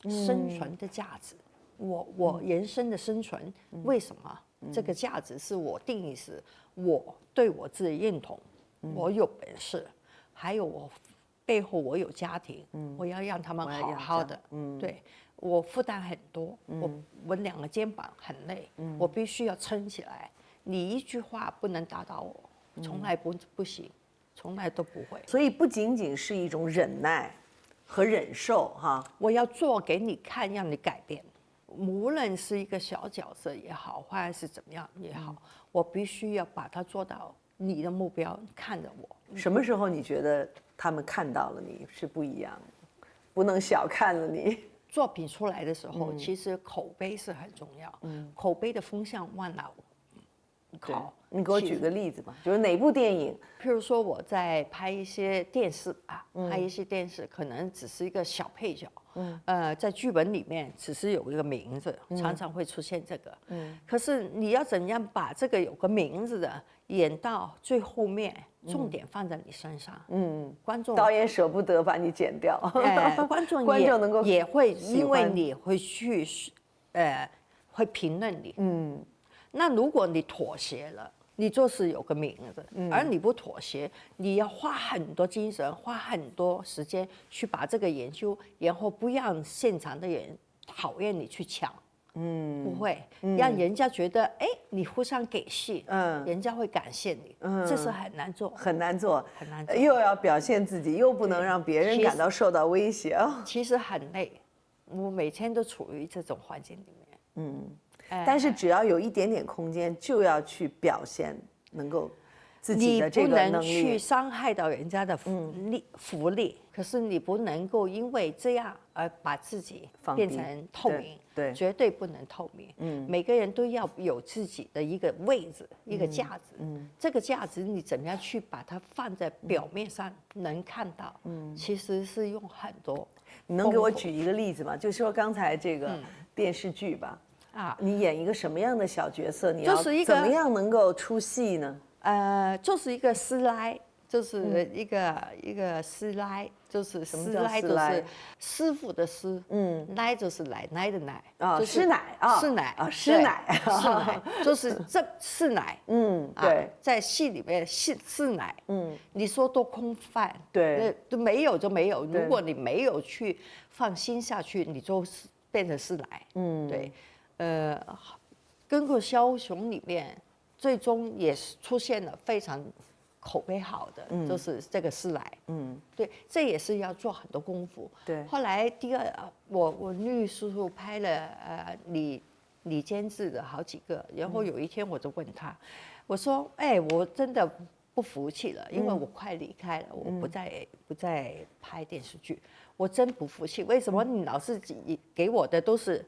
生存的价值。我人生的生存，为什么这个价值是我定义是我对我自己认同，我有本事，还有我背后我有家庭，我要让他们好好的，对。我负担很多，我2个肩膀很累，我必须要撑起来。你一句话不能打倒我，从来不行，从来都不会。所以不仅仅是一种忍耐和忍受哈，我要做给你看，让你改变。无论是一个小角色也好，或者是怎么样也好，我必须要把它做到你的目标，看着我。什么时候你觉得他们看到了你是不一样的？不能小看了你。作品出来的时候，其实口碑是很重要。口碑的风向往哪好？你给我举个例子吧，就是哪部电影？譬如说我在拍一些电视啊，拍一些电视可能只是一个小配角，在剧本里面只是有一个名字，常常会出现这个。可是你要怎样把这个有个名字的演到最后面，重点放在你身上，观众导演舍不得把你剪掉，观众能够也会因为你会去，会评论你，那如果你妥协了。你就是有个名字，而你不妥协，你要花很多精神，花很多时间去把这个研究，然后不让现场的人讨厌你去抢，不会让人家觉得，哎，你互相给戏，人家会感谢你，这是很难做，很难做，很难做，又要表现自己，又不能让别人感到受到威胁，其实很累，我每天都处于这种环境里面，但是只要有一点点空间，就要去表现，能够自己的这个能力。你不能去伤害到人家的福利，可是你不能够因为这样而把自己变成透明，对，绝对不能透明。每个人都要有自己的一个位置，一个价值。这个价值你怎么样去把它放在表面上能看到？其实是用很多。你能给我举一个例子吗？就说刚才这个电视剧吧。你演一个什么样的小角色？你要怎么样能够出戏呢？就是一个师奶，就是一个师奶，就是师奶就是师傅的师，奶就是奶奶的奶师奶啊，师奶啊，师奶，师奶就是这师奶，对，在戏里面师奶，你说多空泛，对，都没有就没有，如果你没有去放心下去，你就变成师奶，对。跟个枭雄里面，最终也是出现了非常口碑好的，就是这个师奶，对，这也是要做很多功夫。对，后来第二，我律叔叔拍了李监制的好几个，然后有一天我就问他，我说，哎，我真的不服气了，因为我快离开了，我不再拍电视剧。我真不服气，为什么你老是给我的都是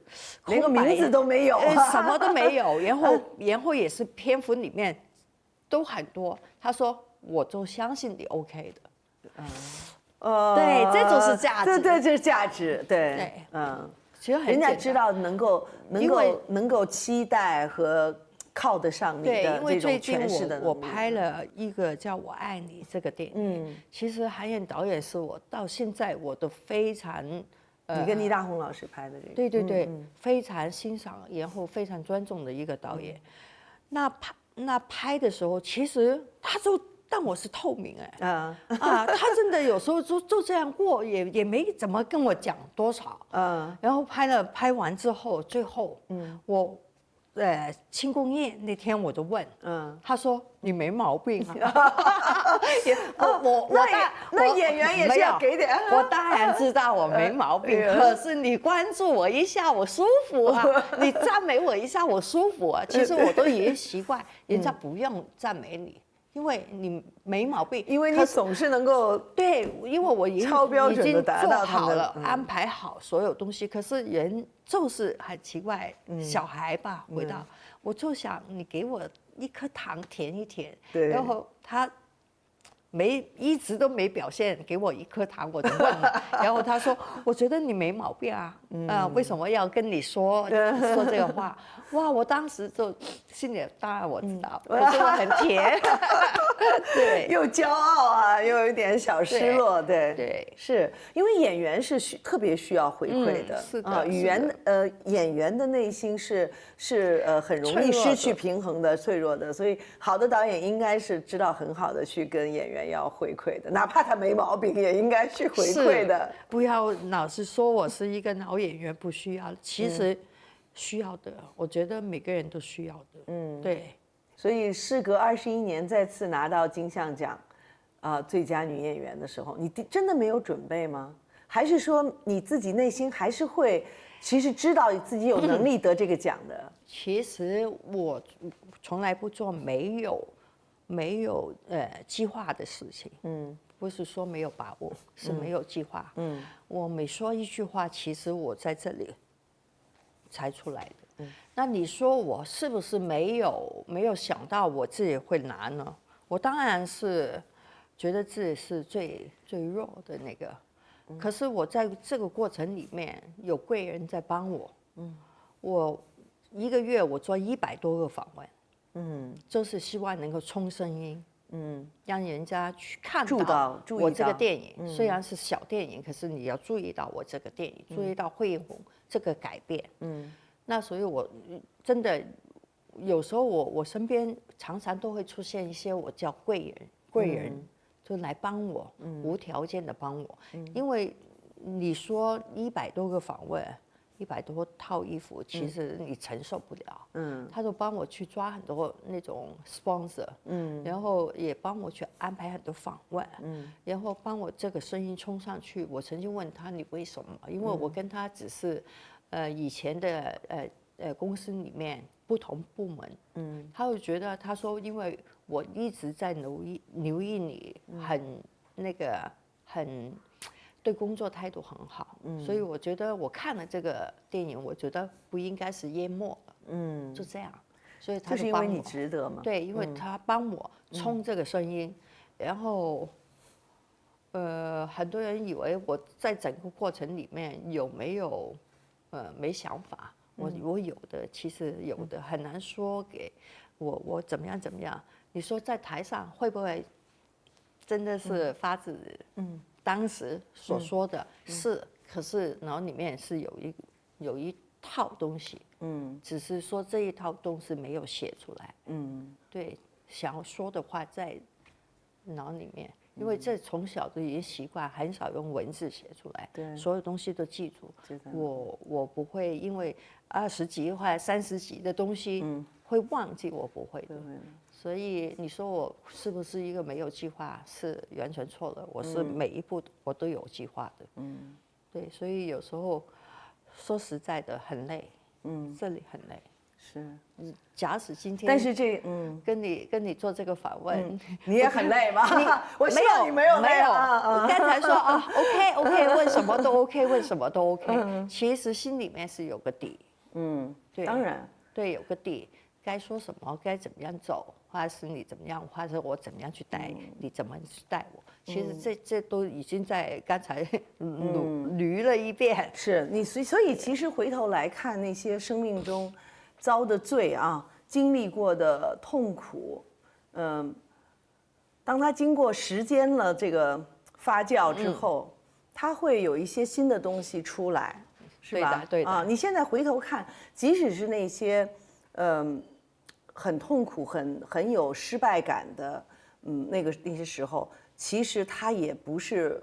连个名字都没有，什么都没有，然后也是篇幅里面都很多。他说，我就相信你 OK 的，对，这就是价值，对，这是价值，对，其实很人家知道能够期待和。靠得上你的这种诠释的能力。我拍了一个叫《我爱你》这个电影，其实韩延导演是我到现在我都非常，你跟倪大红老师拍的这个，对，非常欣赏，然后非常尊重的一个导演。那拍的时候，其实他就当我是透明他真的有时候就这样过，也没怎么跟我讲多少，然后拍完之后，最后我。庆功宴那天我就问，他说你没毛病啊，那演员也是要给点，我当然知道我没毛病，可是你关注我一下我舒服啊，你赞美我一下我舒服啊，其实我都已经习惯，人家不用赞美你。因为你没毛病，因为你总是能够对，因为我已经超标准的达到好了，安排好所有东西。可是人就是很奇怪，小孩吧，回到我就想你给我一颗糖舔一舔，然后他一直都没表现，给我一颗糖我就问了，然后他说我觉得你没毛病啊，为什么要跟你说这个话？哇，我当时就心里当然我知道，可是我很甜，对，又骄傲啊，又有一点小失落，对对，是因为演员是特别需要回馈的，是的，演员的内心是很容易失去平衡的、脆弱的，所以好的导演应该是知道很好的去跟演员要回馈的，哪怕他没毛病，也应该去回馈的。不要老是说我是一个老演员，不需要，其实需要的，我觉得每个人都需要的。对。所以事隔21年再次拿到金像奖，最佳女演员的时候，你真的没有准备吗？还是说你自己内心还是会，其实知道自己有能力得这个奖的？其实我从来不做没有计划的事情。不是说没有把握，是没有计划。我每说一句话，其实我在这里才出来的。那你说我是不是没有想到我自己会拿呢？我当然是觉得自己是最弱的那个，可是我在这个过程里面有贵人在帮我。我1个月我做100多个访问，就是希望能够冲声音，让人家去看到我这个电影，虽然是小电影，可是你要注意到我这个电影，注意到惠英红这个改变。那所以我真的有时候我身边常常都会出现一些我叫贵人就来帮我，无条件的帮我。因为你说100多个访问，100多套衣服，其实你承受不了。他就帮我去抓很多那种 sponsor，然后也帮我去安排很多访问，然后帮我这个声音冲上去。我曾经问他你为什么？因为我跟他只是以前的公司里面不同部门，他会觉得他说因为我一直在留意你，很对工作态度很好，所以我觉得我看了这个电影，我觉得不应该是淹没了，就这样，所以他就是因为你值得嘛，对，因为他帮我冲这个声音，然后很多人以为我在整个过程里面有没有没想法，我有的，其实有的很难说给我怎么样，你说在台上会不会真的是发自当时所说的是，可是脑里面是有一套东西，只是说这一套东西没有写出来，对，想要说的话在脑里面，因为这从小就已经习惯，很少用文字写出来，对，所有东西都记住。我不会因为20几或者30几的东西会忘记，我不会的。所以你说我是不是一个没有计划？是完全错了。我是每一步我都有计划的。对，所以有时候说实在的很累，这里很累。是，假使今天，但是跟你做这个访问，你也很累吗？我希望你没有累啊。我刚才说OK，问什么都 OK， 问什么都 OK，其实心里面是有个底。对，当然，对，有个底，该说什么，该怎么样走，或者是你怎么样，或者我怎么样去带你，怎么去带我。其实这都已经在刚才捋了一遍。是你，所以其实回头来看那些生命中遭的罪啊，经历过的痛苦，当他经过时间了这个发酵之后，他会有一些新的东西出来，是吧？对的。你现在回头看，即使是那些很痛苦、很有失败感的，那些时候，其实它也不是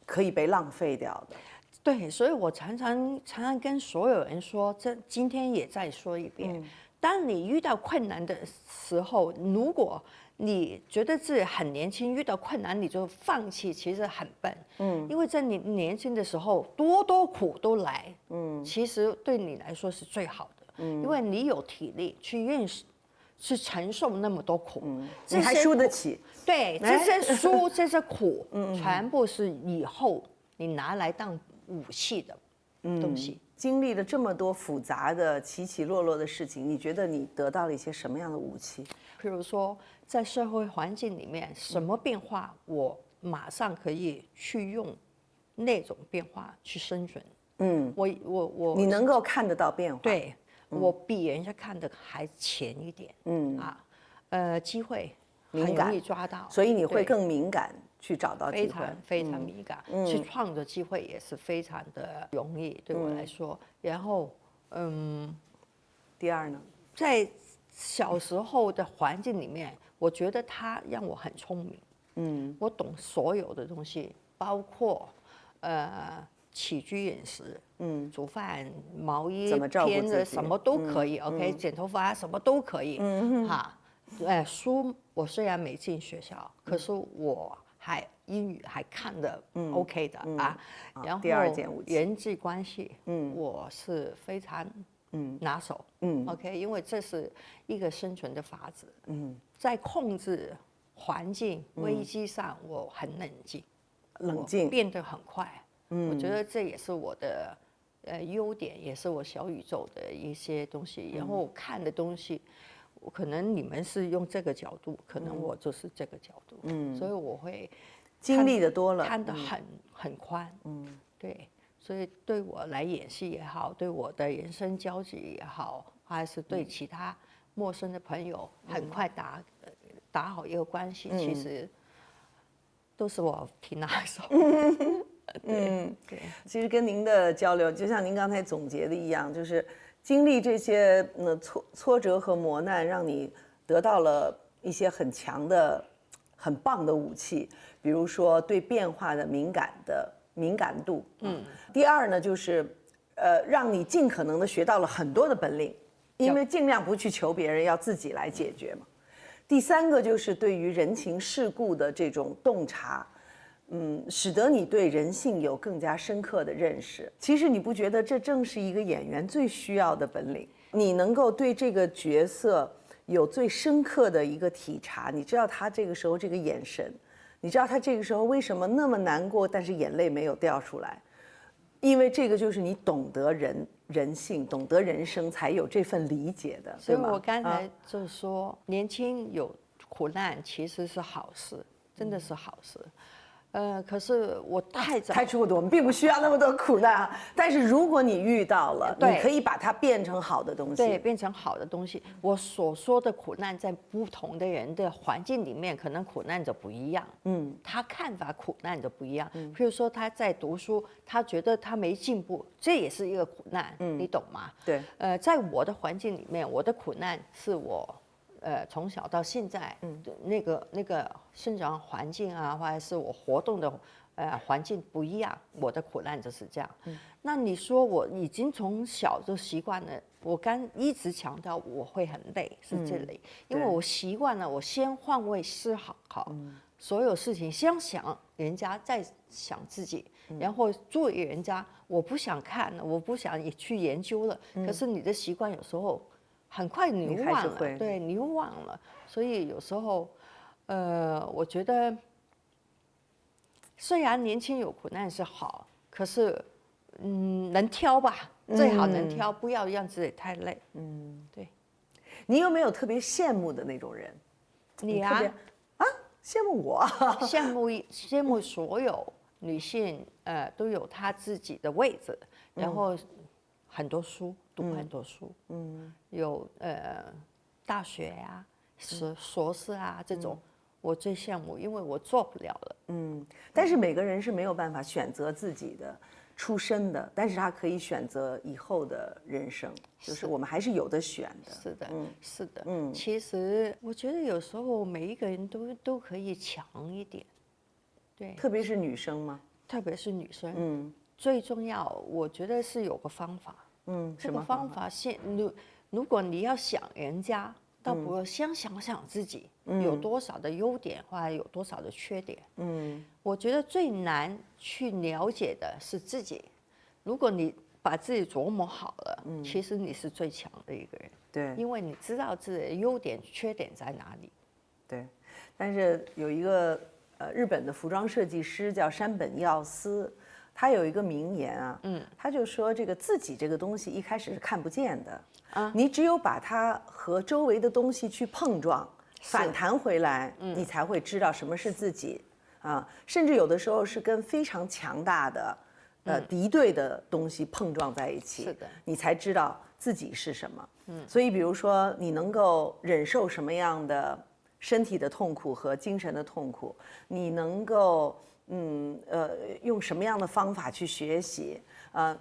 可以被浪费掉的。对，所以我常常跟所有人说，今天也再说一遍，当你遇到困难的时候，如果你觉得自己很年轻，遇到困难你就放弃，其实很笨。因为在你年轻的时候，多苦都来，其实对你来说是最好的，因为你有体力去承受那么多苦，你还输得起。对，这些苦，全部是以后你拿来当武器的，东西。经历了这么多复杂的起起落落的事情，你觉得你得到了一些什么样的武器？譬如说，在社会环境里面，什么变化，我马上可以去用那种变化去生存。你能够看得到变化，对，我比人家看的还前一点。机会很容易抓到，所以你会更敏感去找到机会，非常敏感，去创造机会也是非常的容易对我来说。然后，第二呢，在小时候的环境里面，我觉得它让我很聪明。我懂所有的东西，包括起居饮食，煮饭、毛衣、编的什么都可以。OK， 剪头发什么都可以。书我虽然没进学校，可是我英语还看得 OK 的啊。然后人际关系，我是非常拿手。OK， 因为这是一个生存的法则。在控制环境危机上，我很冷静，变得很快。我觉得这也是我的优点，也是我小宇宙的一些东西。然后看的东西，可能你们是用这个角度，可能我就是这个角度。所以我会经历的多了，看得很宽。对，所以对我来演戏也好，对我的人生交集也好，还是对其他陌生的朋友，很快打好一个关系，其实都是我挺拿手。对，其实跟您的交流，就像您刚才总结的一样，就是经历这些挫折和磨难，让你得到了一些很强的、很棒的武器，比如说对变化的敏感度。第二呢，就是让你尽可能的学到了很多的本领，因为尽量不去求别人，要自己来解决嘛。第三个就是对于人情世故的这种洞察。使得你对人性有更加深刻的认识。其实你不觉得这正是一个演员最需要的本领？你能够对这个角色有最深刻的一个体察，你知道他这个时候这个眼神，你知道他这个时候为什么那么难过，但是眼泪没有掉出来，因为这个就是你懂得人性，懂得人生，才有这份理解的，对吗？所以我刚才就说，年轻有苦难其实是好事，真的是好事。可是我太出我们并不需要那么多苦难啊。但是如果你遇到了，你可以把它变成好的东西。对，变成好的东西。我所说的苦难，在不同的人的环境里面，可能苦难就不一样。他看法苦难就不一样。譬如说他在读书，他觉得他没进步，这也是一个苦难。你懂吗？对。在我的环境里面，我的苦难是我。从小到现在，那个生长环境啊，或者是我活动的环境不一样，我的苦难就是这样。那你说我已经从小就习惯了，我刚一直强调我会很累，是这里，因为我习惯了，我先换位思考，所有事情先想人家，再想自己，然后作为人家，我不想看了，我不想也去研究了。可是你的习惯有时候。很快你忘了，对，你又忘了，所以有时候，我觉得，虽然年轻有苦难是好，可是，能挑吧，最好能挑，不要让自己太累。对。你有没有特别羡慕的那种人？你啊？羡慕我？羡慕所有女性，都有她自己的位置，然后很多书。读很多书，有大学啊、硕士啊这种，我最羡慕，因为我做不了了。但是每个人是没有办法选择自己的出身的，但是他可以选择以后的人生，就是我们还是有的选的。是的，是的。其实我觉得有时候每一个人都可以强一点，对，特别是女生吗？特别是女生，最重要，我觉得是有个方法。这个方法如果你要想人家，倒不如先想想自己有多少的优点，或者有多少的缺点。我觉得最难去了解的是自己。如果你把自己琢磨好了，其实你是最强的一个人。对，因为你知道自己的优点、缺点在哪里。对，但是有一个日本的服装设计师叫山本耀司。他有一个名言啊，他就说这个自己这个东西一开始是看不见的，你只有把它和周围的东西去碰撞，反弹回来，你才会知道什么是自己啊，甚至有的时候是跟非常强大的敌对的东西碰撞在一起，是的，你才知道自己是什么。所以比如说你能够忍受什么样的身体的痛苦和精神的痛苦，你能够用什么样的方法去学习，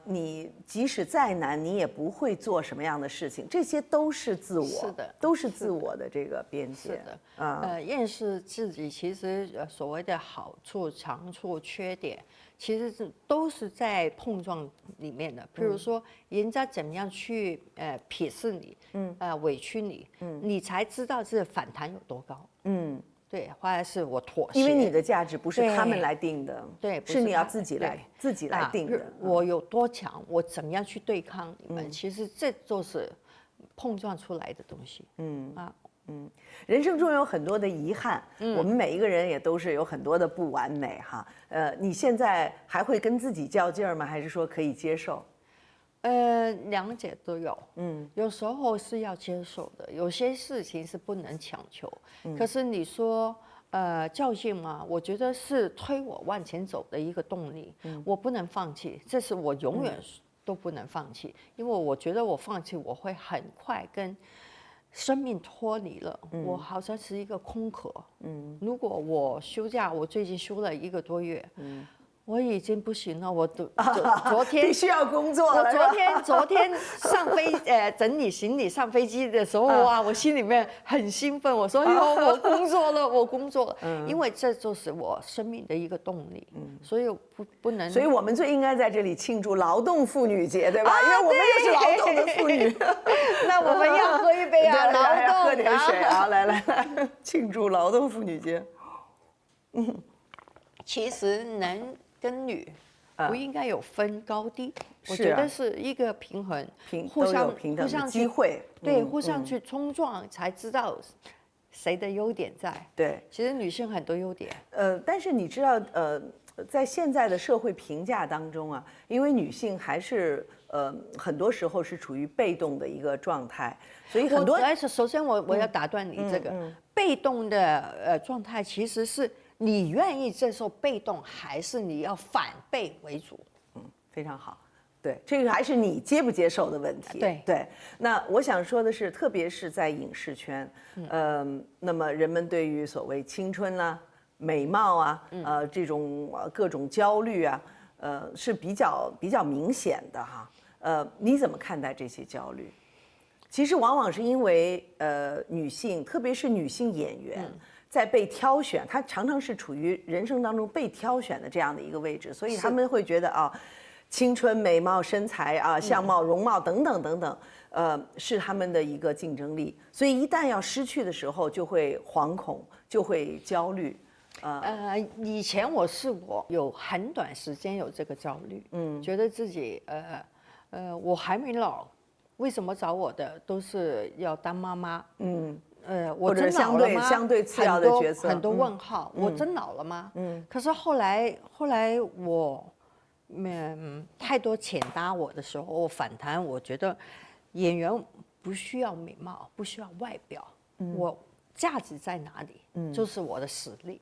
你即使再难，你也不会做什么样的事情，这些都是自我，是的，都是自我的这个边界。是的，认识自己，其实所谓的好处、长处、缺点，其实都是在碰撞里面的。比如说，人家怎么样去鄙视你，委屈你，你才知道这反弹有多高。对，或者是我妥协，因为你的价值不是他们来定的，对，是你要自己来定的。我有多强，我怎么样去对抗你们？其实这就是碰撞出来的东西。人生中有很多的遗憾，我们每一个人也都是有很多的不完美哈。你现在还会跟自己较劲儿吗？还是说可以接受？两者都有，有时候是要接受的，有些事情是不能强求。可是你说，较劲嘛，我觉得是推我往前走的一个动力，我不能放弃，这是我永远都不能放弃，因为我觉得我放弃，我会很快跟生命脱离了，我好像是一个空壳。如果我休假，我最近休了1个多月，我已经不行了，我昨天必须要工作了。我昨天整理行李上飞机的时候，哇，我心里面很兴奋，我说哟，我工作了，我工作了，因为这就是我生命的一个动力，所以不能。所以我们最应该在这里庆祝劳动妇女节，对吧？因为我们也是劳动的妇女。那我们要喝一杯啊，劳动，喝点水啊，来，庆祝劳动妇女节。其实男跟女不应该有分高低，我觉得是一个平衡，互相平等的机会，对，互相去冲撞，才知道谁的优点在。对，其实女性很多优点。但是你知道，在现在的社会评价当中啊，因为女性还是很多时候是处于被动的一个状态，所以很多。首先我要打断你这个被动的状态，其实是。你愿意接受被动，还是你要反被为主？非常好。对，这个还是你接不接受的问题。对。那我想说的是，特别是在影视圈，那么人们对于所谓青春啊、美貌啊，这种各种焦虑啊，是比较明显的哈。你怎么看待这些焦虑？其实往往是因为女性，特别是女性演员。在被挑选，她常常是处于人生当中被挑选的这样的一个位置，所以他们会觉得啊，青春、美貌、身材啊、相貌、容貌等等等等，是他们的一个竞争力。所以一旦要失去的时候，就会惶恐，就会焦虑。以前我试过有很短时间有这个焦虑，觉得自己我还没老，为什么找我的都是要当妈妈？我真老了吗？相对次要的角色，很多问号。我真老了吗？可是后来我，太多钱搭我的时候，我反弹，我觉得演员不需要美貌，不需要外表，我价值在哪里？就是我的实力。